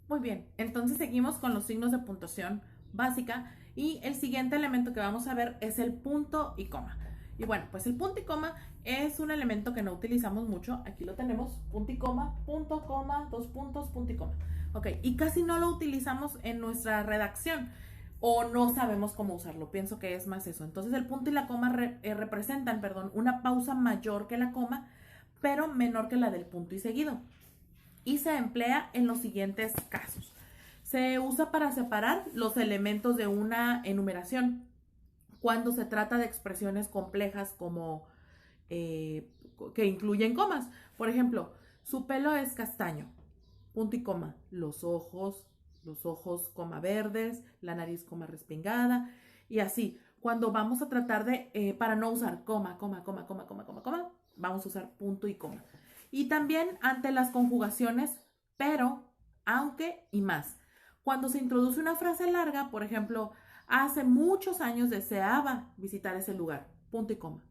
Muy bien, entonces seguimos con los signos de puntuación básica y el siguiente elemento que vamos a ver es el punto y coma. Y bueno, pues el punto y coma es un elemento que no utilizamos mucho. Aquí lo tenemos, punto, coma, dos puntos, punto y coma. Ok, y casi no lo utilizamos en nuestra redacción o no sabemos cómo usarlo. Pienso que es más eso. Entonces el punto y la coma representan, perdón, una pausa mayor que la coma, pero menor que la del punto y seguido y se emplea en los siguientes casos. Se usa para separar los elementos de una enumeración cuando se trata de expresiones complejas como que incluyen comas. Por ejemplo, su pelo es castaño, punto y coma. Los ojos, coma verdes, la nariz, coma respingada y así. Cuando vamos a tratar de, para no usar coma, vamos a usar punto y coma. Y también ante las conjugaciones pero, aunque y más. Cuando se introduce una frase larga, por ejemplo, hace muchos años deseaba visitar ese lugar, punto y coma.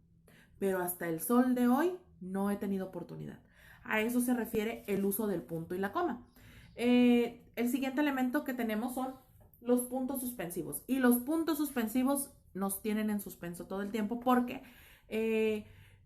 Pero hasta el sol de hoy no he tenido oportunidad. A eso se refiere el uso del punto y la coma. El siguiente elemento que tenemos son los puntos suspensivos. Y los puntos suspensivos nos tienen en suspenso todo el tiempo porque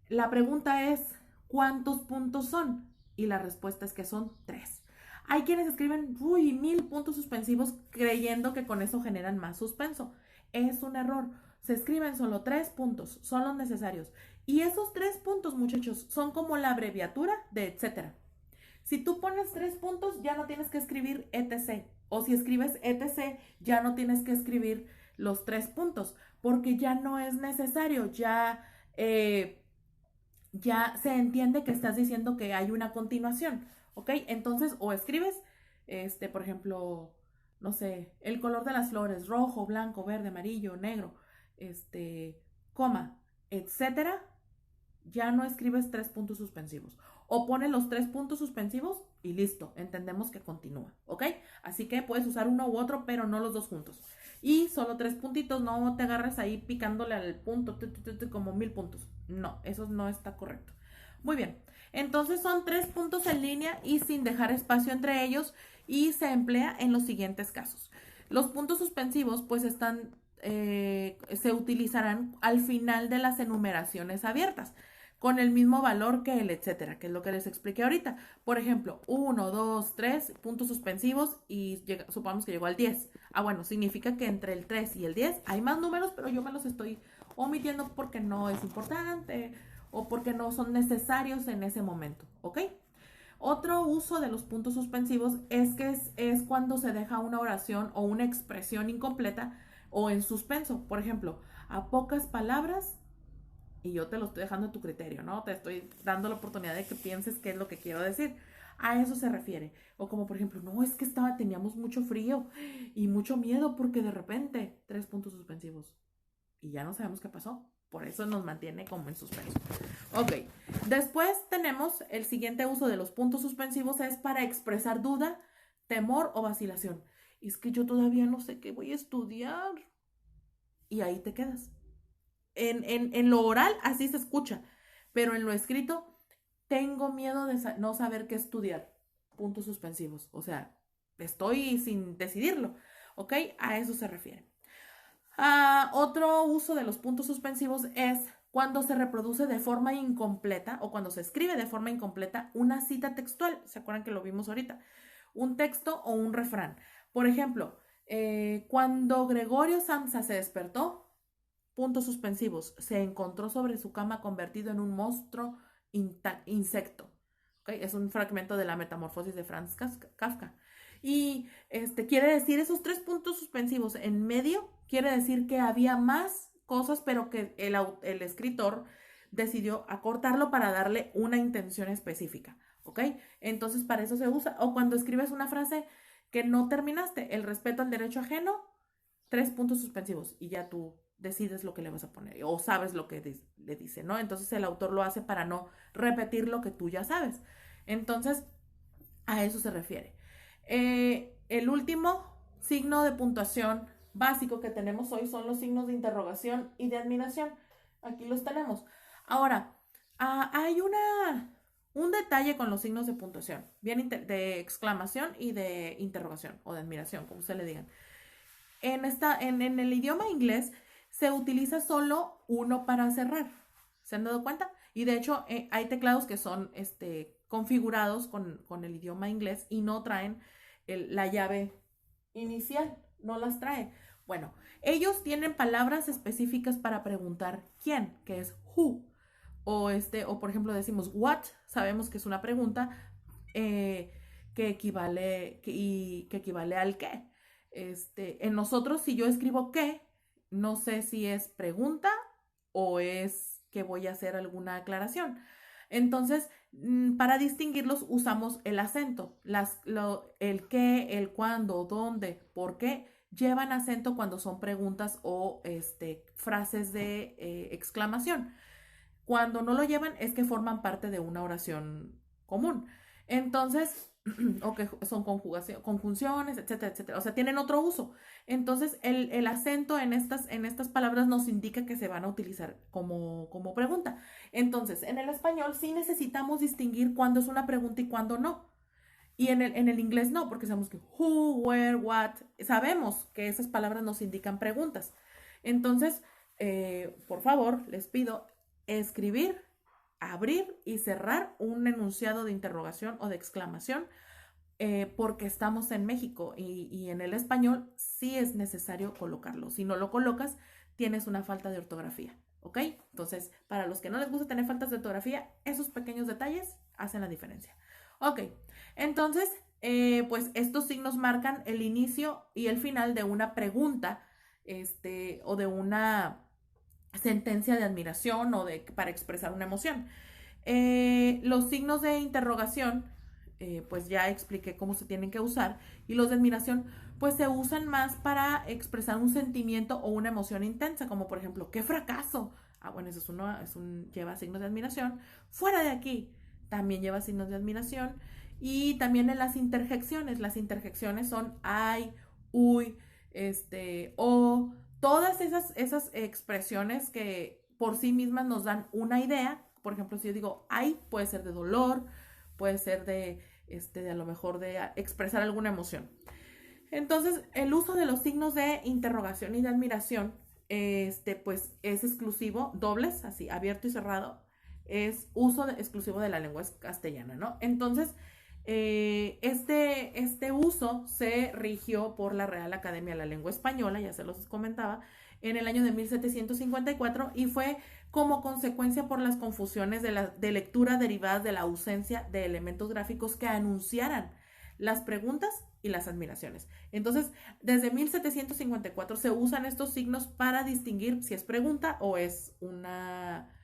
la pregunta es, ¿cuántos puntos son? Y la respuesta es que son 3. Hay quienes escriben, 1000 puntos suspensivos creyendo que con eso generan más suspenso. Es un error. Se escriben solo 3 puntos, son los necesarios. Y esos 3 puntos, muchachos, son como la abreviatura de etcétera. Si tú pones 3 puntos, ya no tienes que escribir etc. O si escribes etc, ya no tienes que escribir los 3 puntos, porque ya no es necesario, ya se entiende que estás diciendo que hay una continuación, ¿ok? Entonces, o escribes, por ejemplo, no sé, el color de las flores, rojo, blanco, verde, amarillo, negro, coma, etcétera, ya no escribes 3 puntos suspensivos. O pones los 3 puntos suspensivos y listo, entendemos que continúa, ¿ok? Así que puedes usar uno u otro, pero no los dos juntos. Y solo 3 puntitos, no te agarres ahí picándole al punto como 1000 puntos. No, eso no está correcto. Muy bien, entonces son 3 puntos en línea y sin dejar espacio entre ellos y se emplea en los siguientes casos. Los puntos suspensivos pues se utilizarán al final de las enumeraciones abiertas con el mismo valor que el etcétera, que es lo que les expliqué ahorita. Por ejemplo, 1, 2, 3 puntos suspensivos y supongamos que llegó al 10. Ah, bueno, significa que entre el 3 y el 10 hay más números, pero yo me los estoy omitiendo porque no es importante o porque no son necesarios en ese momento, ¿ok? Otro uso de los puntos suspensivos es que es cuando se deja una oración o una expresión incompleta o en suspenso. Por ejemplo, a pocas palabras y yo te lo estoy dejando a tu criterio, ¿no? Te estoy dando la oportunidad de que pienses qué es lo que quiero decir. A eso se refiere. O como por ejemplo, no, es que teníamos mucho frío y mucho miedo porque de repente, 3 puntos suspensivos. Y ya no sabemos qué pasó. Por eso nos mantiene como en suspenso. Ok, después tenemos el siguiente uso de los puntos suspensivos es para expresar duda, temor o vacilación. Es que yo todavía no sé qué voy a estudiar. Y ahí te quedas en lo oral así se escucha, pero en lo escrito tengo miedo de no saber qué estudiar. Puntos suspensivos. O sea, estoy sin decidirlo. ¿Ok? A eso se refiere. Otro uso de los puntos suspensivos es cuando se reproduce de forma incompleta o cuando se escribe de forma incompleta una cita textual. ¿Se acuerdan que lo vimos ahorita? Un texto o un refrán. Por ejemplo, cuando Gregorio Samsa se despertó, puntos suspensivos, se encontró sobre su cama convertido en un monstruo insecto. ¿Okay? Es un fragmento de la Metamorfosis de Franz Kafka. Y quiere decir esos 3 puntos suspensivos en medio, quiere decir que había más cosas, pero que el escritor decidió acortarlo para darle una intención específica. ¿Ok? Entonces para eso se usa. O cuando escribes una frase que no terminaste, el respeto al derecho ajeno, 3 puntos suspensivos y ya tú decides lo que le vas a poner o sabes lo que le dice, ¿no? Entonces el autor lo hace para no repetir lo que tú ya sabes. Entonces, a eso se refiere. El último signo de puntuación básico que tenemos hoy son los signos de interrogación y de admiración. Aquí los tenemos. Ahora, hay Un detalle con los signos de puntuación, bien de exclamación y de interrogación o de admiración, como ustedes le digan. En el idioma inglés se utiliza solo uno para cerrar. ¿Se han dado cuenta? Y de hecho hay teclados que son configurados con el idioma inglés y no traen la llave inicial, no las trae. Bueno, ellos tienen palabras específicas para preguntar quién, que es who. O por ejemplo decimos what, sabemos que es una pregunta que equivale al qué. En nosotros, si yo escribo qué, no sé si es pregunta o es que voy a hacer alguna aclaración. Entonces, para distinguirlos usamos el acento. El qué, el cuándo, dónde, por qué llevan acento cuando son preguntas o frases de exclamación. Cuando no lo llevan es que forman parte de una oración común. Entonces, o que son conjunciones, etcétera, etcétera. O sea, tienen otro uso. Entonces, el acento en estas palabras nos indica que se van a utilizar como pregunta. Entonces, en el español sí necesitamos distinguir cuándo es una pregunta y cuándo no. Y en el inglés no, porque sabemos que who, where, what, sabemos que esas palabras nos indican preguntas. Entonces, por favor, les pido escribir, abrir y cerrar un enunciado de interrogación o de exclamación, porque estamos en México y en el español sí es necesario colocarlo. Si no lo colocas, tienes una falta de ortografía, ¿ok? Entonces, para los que no les gusta tener faltas de ortografía, esos pequeños detalles hacen la diferencia. Ok, entonces, pues estos signos marcan el inicio y el final de una pregunta, o de una sentencia de admiración o para expresar una emoción. Los signos de interrogación, pues ya expliqué cómo se tienen que usar, y los de admiración, pues se usan más para expresar un sentimiento o una emoción intensa, como por ejemplo, ¡qué fracaso! Ah, bueno, eso lleva signos de admiración. ¡Fuera de aquí! También lleva signos de admiración. Y también en las interjecciones son ay, uy, o todas esas expresiones que por sí mismas nos dan una idea. Por ejemplo, si yo digo ay, puede ser de dolor, puede ser de a lo mejor de expresar alguna emoción. Entonces, el uso de los signos de interrogación y de admiración, pues es exclusivo, dobles, así, abierto y cerrado, es exclusivo de la lengua castellana, ¿no? Entonces, este uso se rigió por la Real Academia de la Lengua Española, ya se los comentaba, en el año de 1754 y fue como consecuencia por las confusiones de lectura derivadas de la ausencia de elementos gráficos que anunciaran las preguntas y las admiraciones. Entonces, desde 1754 se usan estos signos para distinguir si es pregunta o es una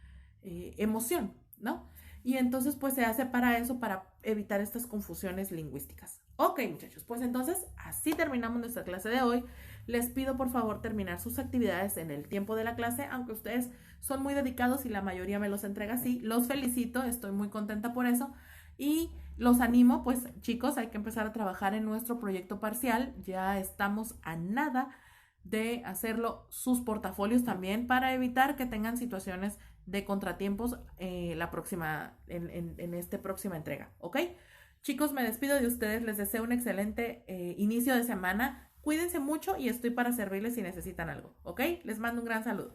emoción, ¿no? Y entonces, pues se hace para eso, para evitar estas confusiones lingüísticas. Ok, muchachos, pues entonces así terminamos nuestra clase de hoy. Les pido por favor terminar sus actividades en el tiempo de la clase, aunque ustedes son muy dedicados y la mayoría me los entrega así. Los felicito, estoy muy contenta por eso. Y los animo, pues chicos, hay que empezar a trabajar en nuestro proyecto parcial. Ya estamos a nada de hacerlo, sus portafolios también, para evitar que tengan situaciones de contratiempos en esta próxima entrega, ¿ok? Chicos, me despido de ustedes, les deseo un excelente inicio de semana. Cuídense mucho y estoy para servirles si necesitan algo, ¿ok? Les mando un gran saludo.